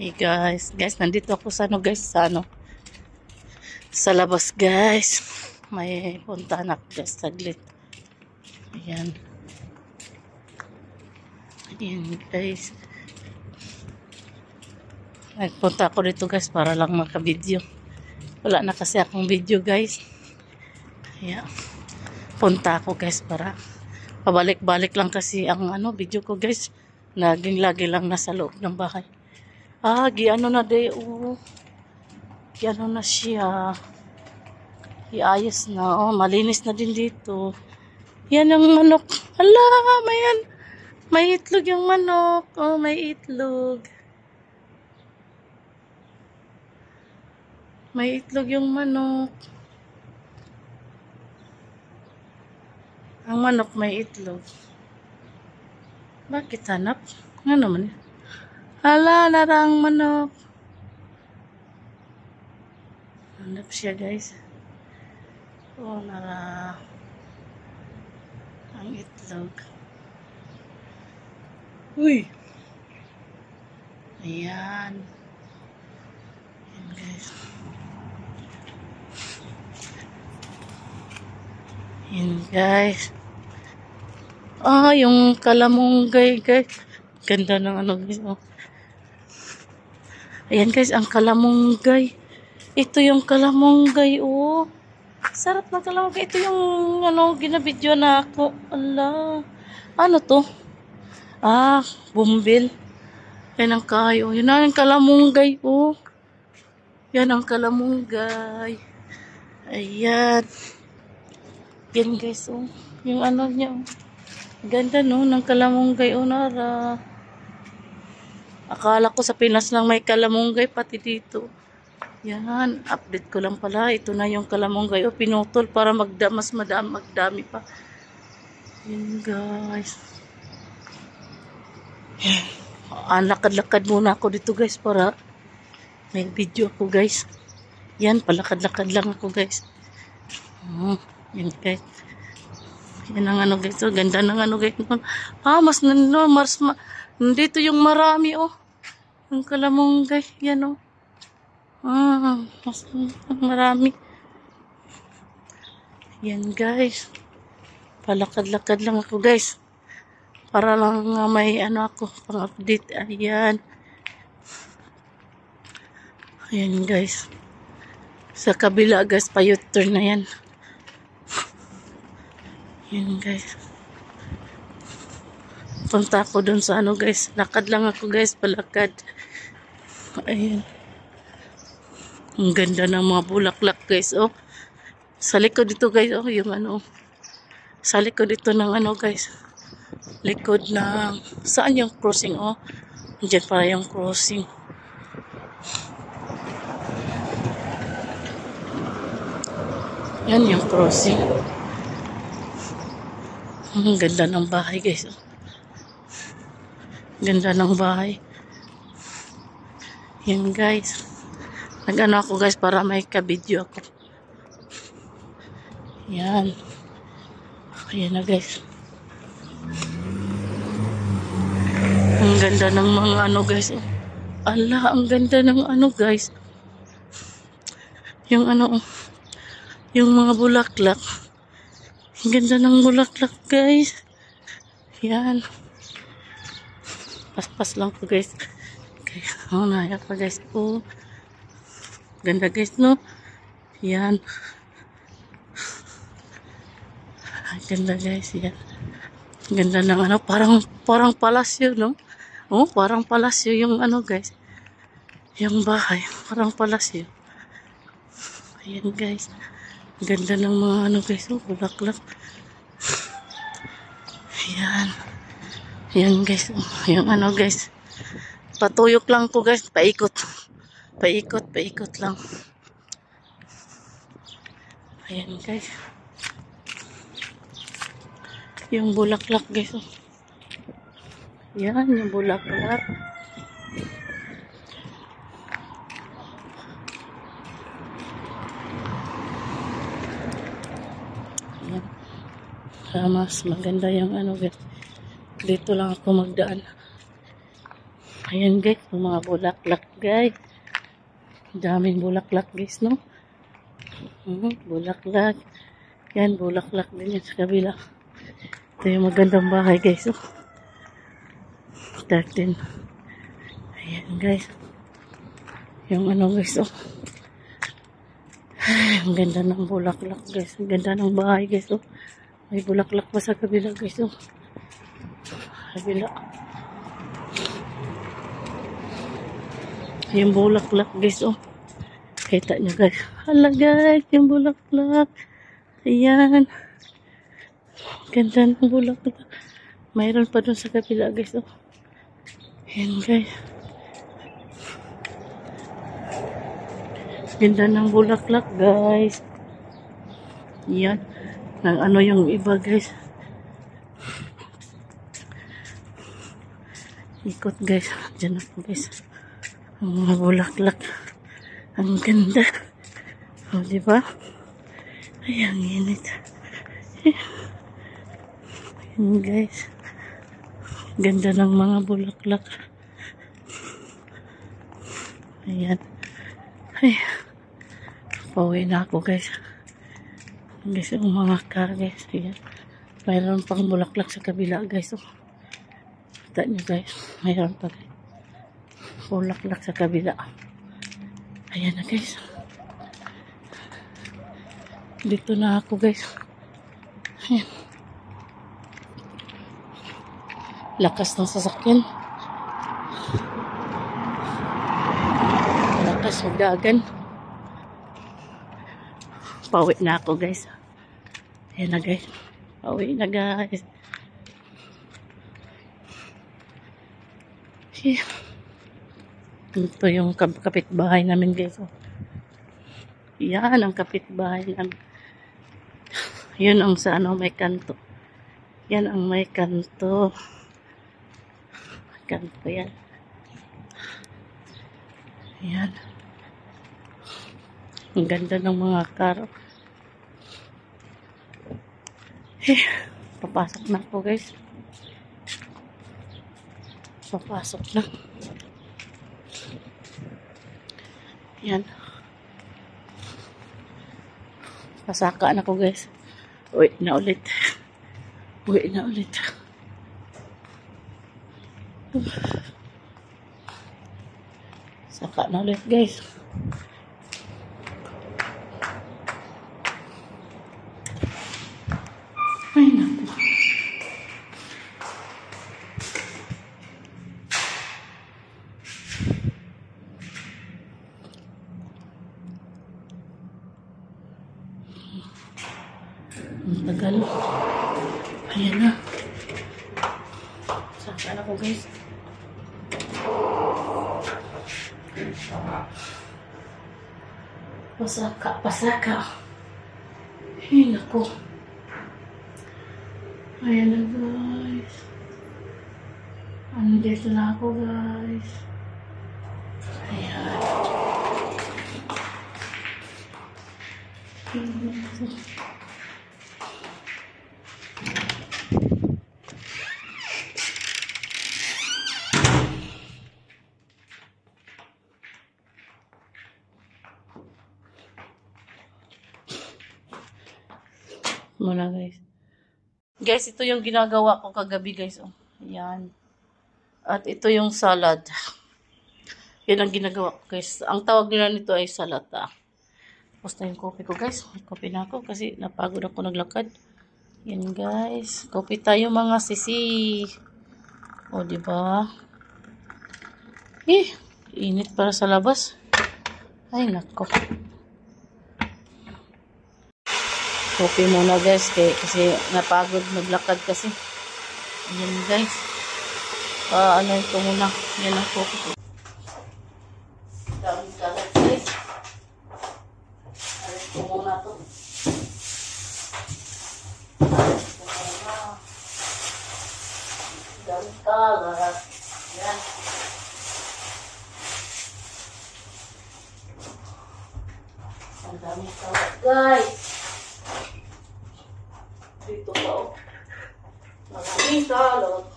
Hey guys, nandito ako sa sa labas guys. May puntahan ako guys, saglit. Ayan. Ayan guys. Nagpunta ako dito guys para lang maka-video. Wala na kasi akong video guys. Ayan. Punta ako guys para pabalik-balik lang kasi ang video ko guys. Lagi lang nasa loob ng bahay. Giano na day, giano na siya. Iayos na, malinis na din dito. Yan ang manok. Hala, may itlog yung manok. May itlog. May itlog yung manok. Ang manok may itlog. Bakit hanap? Nga naman yun. Hala, narang manok. Hanap siya guys. Nara. Ang itlog. Uy. Ayan. Ayan guys. Ayan guys. Yung kalamunggay guys. Ganda ng guys. Ayan guys, ang kalamunggay. Ito yung kalamunggay, Sarap ng kalamunggay. Ito yung, ginabidyo na ako. Ala. Ano to? Bumbil. Yan ang kayo. Yan ang kalamunggay, Yan ang kalamunggay. Ayan. Yan guys, Yung niya, Ganda, ng kalamunggay, nara. Akala ko sa Pinas lang may kalamunggay, pati dito. Yan, update ko lang pala. Ito na yung kalamunggay. Pinutol para magdami pa. Yan guys. Lakad-lakad muna ako dito guys para may video ako guys. Yan, palakad-lakad lang ako guys. Yan guys. Yan ang guys. Ganda ng guys. Nandito yung marami ang kalamunggay. Yan mas marami. Yan guys. Palakad-lakad lang ako guys. Para lang may ako pang-update. Ayan. Ayan guys. Sa kabila guys, pa-U-turn na yan. Yan guys. Punta ako dun sa guys. Lakad lang ako guys, palakad. Ayan. Ang ganda ng mga bulaklak guys, Sa likod dito guys, yung Sa likod dito ng guys. Likod ng, saan yung crossing, Diyan para yung crossing. Yan yung crossing. Ang ganda ng bahay guys, Ganda ng bahay. Yan guys. Nag-ano ako guys para may ka-video ako. Yan. Ayan na guys. Ang ganda ng mga guys. Ala, ang ganda ng guys. Yung yung mga bulaklak. Ang ganda ng bulaklak guys. Yan. Paspas lang po guys. Okay. Naya pa guys po. Ganda guys, no? Yan. Ganda guys, yan. Ganda ng parang palasyo, no? Parang palasyo yung guys. Yung bahay, parang palasyo. Ayan guys. Ganda ng mga guys, bulaklak. Yan. Yan guys, yung guys. Patuyok lang po guys, paikot lang. Ayan guys. Yung bulaklak guys. Yan, yung bulaklak. Ayan. Mas maganda yung guys. Dito lang ako magdaan. Ayan guys, yung mga bulaklak guys. Daming bulaklak guys, no? Bulaklak. Yan, bulaklak din yan sa kabila. Ito yung magandang bahay guys, oh. 13. Ayan guys. Yung ano guys, oh. Ay, ang ganda ng bulaklak guys. Ang ganda ng bahay guys, oh. May bulaklak pa sa kabila guys, oh. Kabila. Yung bulaklak guys, oh. Kita nyo guys. Hala guys, yung bulaklak. Ayan. Ganda ng bulaklak. Mayroon pa dun sa kabila guys, oh. Ayan guys. Ganda ng bulaklak guys. Ayan. Nang ano yung iba guys. Ikot guys. Diyan ako guys. Ang mga bulaklak. Ang ganda. O, diba? Ay, ang init. Ayan guys. Ganda ng mga bulaklak. Ayan. Ay. Pauwi na ako guys. Guys, yung mga car guys. Ayan. Mayroon pang bulaklak sa kabila guys. Oh. Kita nyo guys. Mayroon pa guys. Bulaklak sa kabila. Ayan na guys. Dito na ako guys. Ayan. Lakas ng sasakyan. Lakas ng dagan. Pauwi na ako guys. Ayan na guys. Pauwi na guys. Ayan. Ito yung kapitbahay namin guys. Yan ang kapitbahay namin. Yun ang sa ano may kanto. Yan ang may kanto. Kanto yan. Yan. Ang ganda ng mga karo. Papasok na po guys. Papasok na. Yan. Pasaka na ko guys. Uwi na ulit. Uwi na ulit. Saka na ulit guys. Ay naku. Ang tagal. Ayan na. Saka na ko guys. Pasaka, pasaka. Ay, naku. Ayan na guys. Andito na ako guys. Ayan. Muna guys. Guys, ito yung ginagawa ko kagabi guys. Oh. Ayan. At ito yung salad. Yan ang ginagawa ko guys. Ang tawag nila nito ay salata. Tapos na yung coffee ko guys. May coffee na ako kasi napagod ako naglakad. Yan guys. Coffee tayo mga sisi. O diba? Init para sa labas. Ay nako. Coffee muna guys kasi napagod maglakad kasi. Ayan guys. Ano ito muna. Yan ang coffee ko. Daming kalat guys. Alis ko muna ito. Daming kalat. Yan. Ang daming kalat guys. Dito pa oh. Maraming kalat.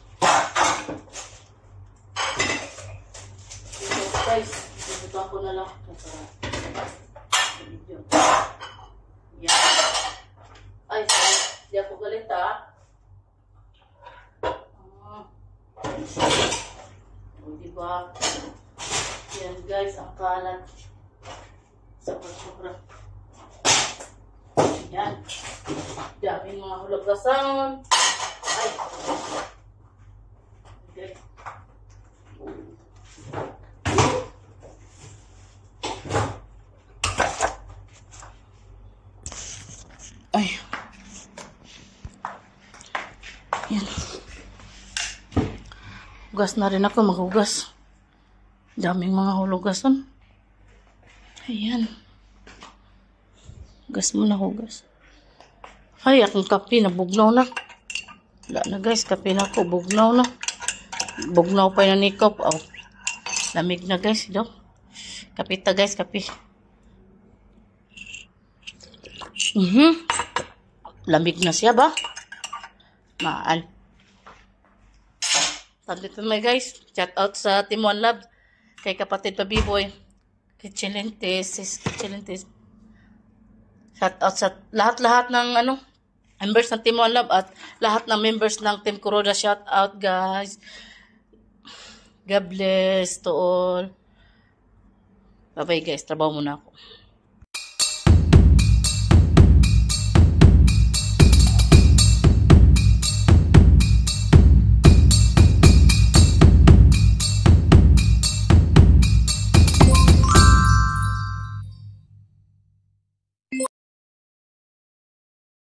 na lang ito para video. Yan. Ay, di ako galit ha. O, diba? Yan guys, ang kalat. Sobra-sobra. Yan. Daming mga hulagasan. Ay. Okay. Ay. Yan. Hugas na rin ako, maghugas. Daming mga hulugasan. Ayan. Hugas mo na, hugas. Ay, akong kape na bugnaw na. Wala na guys, kape na ako, bugnaw na. Bugnaw pa yung nikop. Oh. Lamig na guys, do. Kape ta guys, kape. Lamig na siya ba? Maal. Tandito na guys. Shout out sa Team One Love. Kay kapatid pa B-Boy. Kay Chilintes. Chilintes. Shout out sa lahat-lahat ng members ng Team One Love at lahat ng members ng Team Kuroda. Shout out guys. God bless to all. Bye bye guys. Trabaho muna ako.